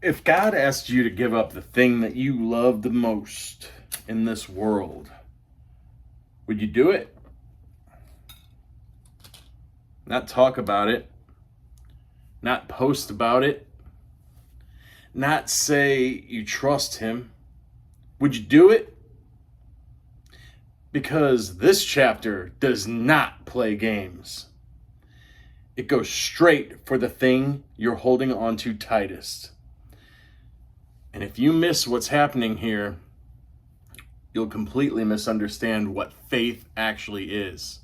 If God asked you to give up the thing that you love the most in this world, would you do it? Not talk about it, not post about it, not say you trust Him. Would you do it? Because this chapter does not play games. It goes straight for the thing you're holding on to tightest. And if you miss what's happening here, you'll completely misunderstand what faith actually is.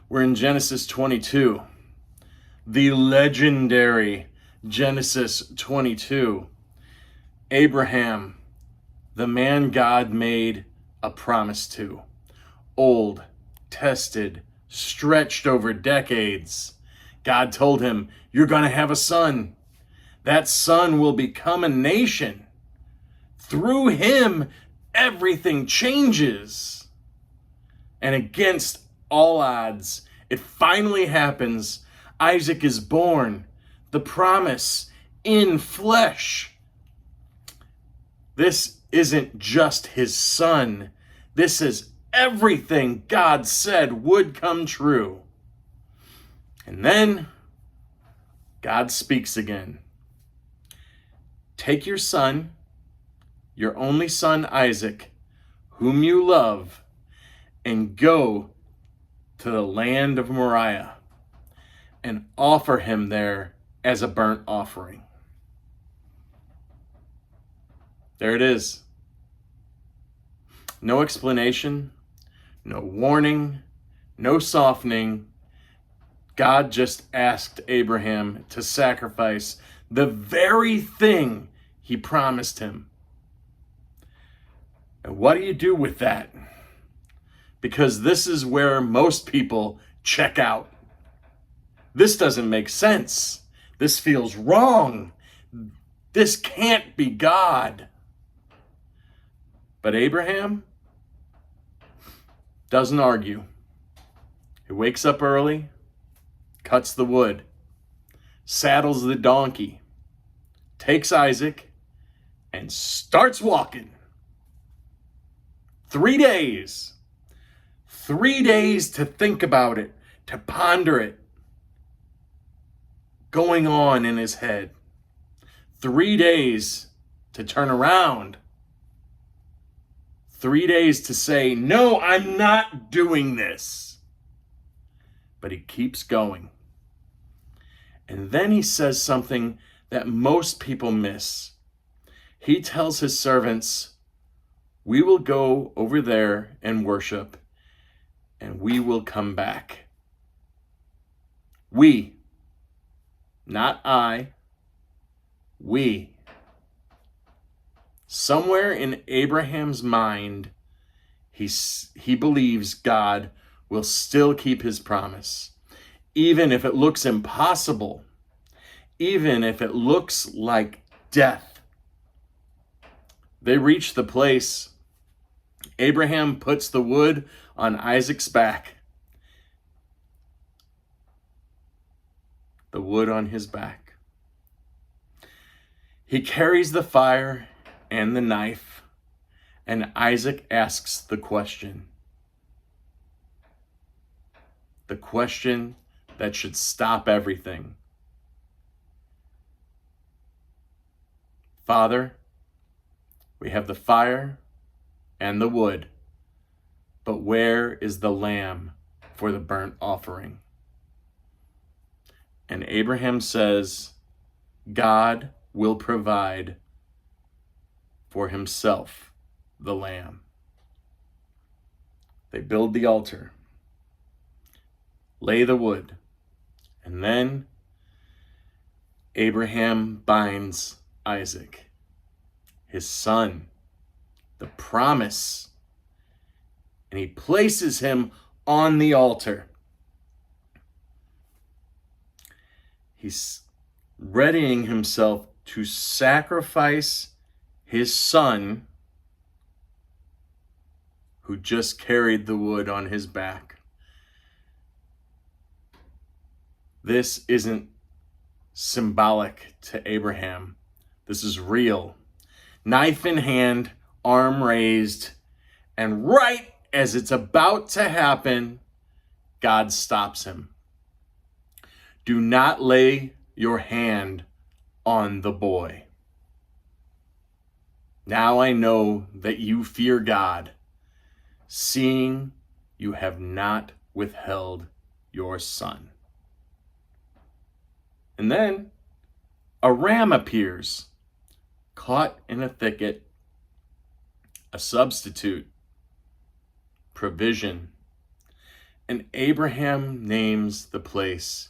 We're in Genesis 22, the legendary Genesis 22. Abraham, the man God made a promise to, old, tested, stretched over decades. God told him, "You're going to have a son. That son will become a nation. Through him, everything changes." And against all odds, it finally happens. Isaac is born, the promise in flesh. This isn't just his son. This is everything God said would come true. And then God speaks again. "Take your son, your only son Isaac, whom you love, and go to the land of Moriah and offer him there as a burnt offering." There it is. No explanation, no warning, no softening. God just asked Abraham to sacrifice the very thing he promised him. And what do you do with that? Because this is where most people check out. This doesn't make sense. This feels wrong. This can't be God. But Abraham doesn't argue. He wakes up early, cuts the wood, saddles the donkey, takes Isaac, and starts walking. 3 days. 3 days to think about it, to ponder it, going on in his head. 3 days to turn around. 3 days to say, "No, I'm not doing this." But he keeps going. And then he says something that most people miss. He tells his servants, "We will go over there and worship, and we will come back." We, not I, we. Somewhere in Abraham's mind, he believes God will still keep his promise, even if it looks impossible, even if it looks like death. They reach the place. Abraham puts the wood on Isaac's back. The wood on his back. He carries the fire and the knife, and Isaac asks the question. The question that should stop everything. "Father, we have the fire and the wood, but where is the lamb for the burnt offering?" And Abraham says, God will provide for himself the lamb. They build the altar, lay the wood, and then Abraham binds Isaac, his son, the promise, and he places him on the altar. He's readying himself to sacrifice his son, who just carried the wood on his back. This isn't symbolic to Abraham. This is real. Knife in hand, arm raised, and right as it's about to happen, God stops him. Do not lay your hand on the boy. Now I know that you fear God, seeing you have not withheld your son. And then a ram appears, caught in a thicket, a substitute, provision. And Abraham names the place,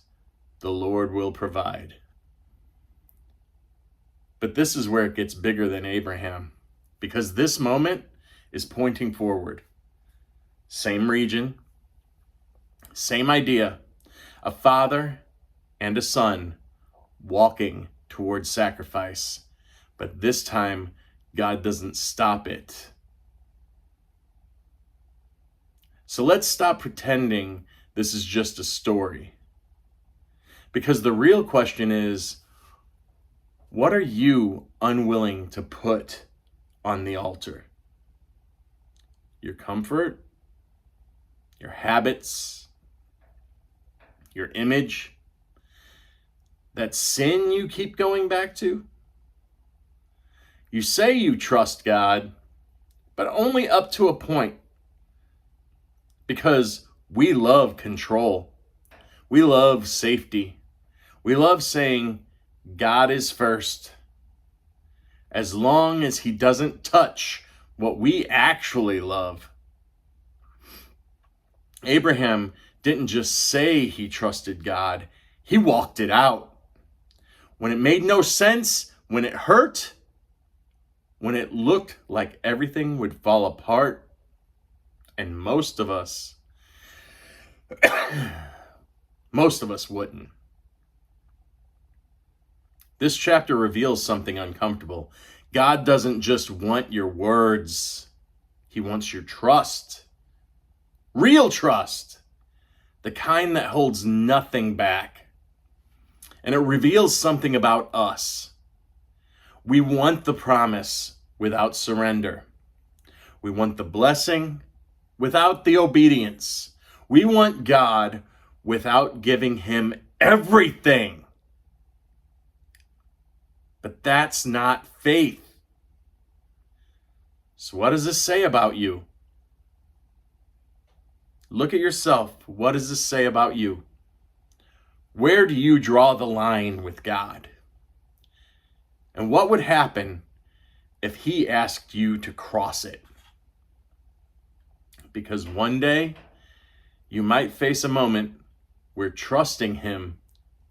the Lord will provide. But this is where it gets bigger than Abraham, because this moment is pointing forward. Same region, same idea, a father and a son walking towards sacrifice. But this time, God doesn't stop it. So let's stop pretending this is just a story. Because the real question is, what are you unwilling to put on the altar? Your comfort, your habits, your image, that sin you keep going back to? You say you trust God, but only up to a point. Because we love control. We love safety. We love saying, God is first. As long as he doesn't touch what we actually love. Abraham didn't just say he trusted God. He walked it out. When it made no sense, when it hurt, when it looked like everything would fall apart, and most of us wouldn't. This chapter reveals something uncomfortable. God doesn't just want your words. He wants your trust. Real trust. The kind that holds nothing back. And it reveals something about us. We want the promise without surrender. We want the blessing without the obedience. We want God without giving him everything. But that's not faith. So what does this say about you? Look at yourself. What does this say about you? Where do you draw the line with God? And what would happen if he asked you to cross it? Because one day you might face a moment where trusting him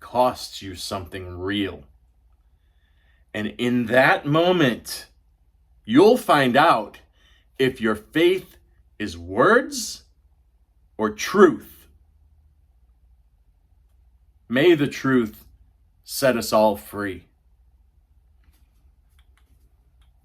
costs you something real. And in that moment, you'll find out if your faith is words or truth. May the truth set us all free.